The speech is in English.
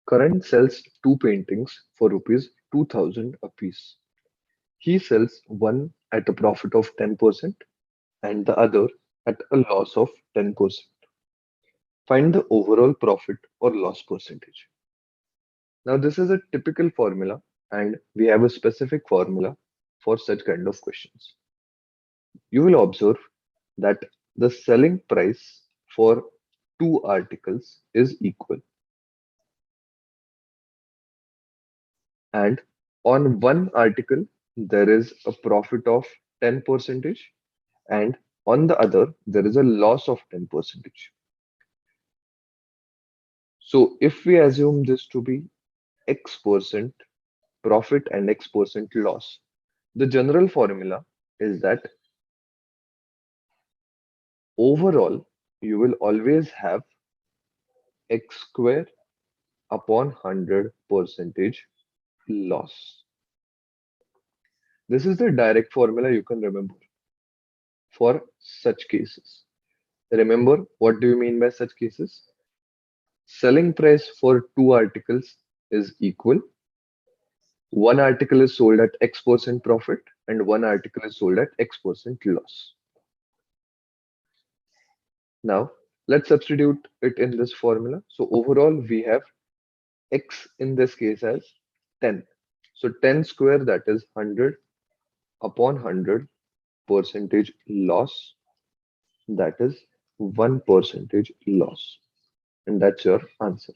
Karan sells two paintings for rupees 2000 apiece. He sells one at a profit of 10% and the other at a loss of 10%. Find the overall profit or loss percentage. Now, this is a typical formula, and we have a specific formula for such kind of questions. You will observe that the selling price for two articles is equal, and on one article there is a profit of 10 percentage, and on the other there is a loss of 10 percentage. So if we assume this to be X percent profit and X percent loss, the general formula is that overall you will always have X square upon 100 percentage loss. This is the direct formula you can remember for such cases. Remember, what do you mean by such cases? Selling price for two articles is equal. One article is sold at X percent profit and one article is sold at X percent loss. Now, let's substitute it in this formula. So overall, we have X in this case as 10. So 10 square, that is 100 upon 100 percentage loss, that is 1 percentage loss. And that's your answer.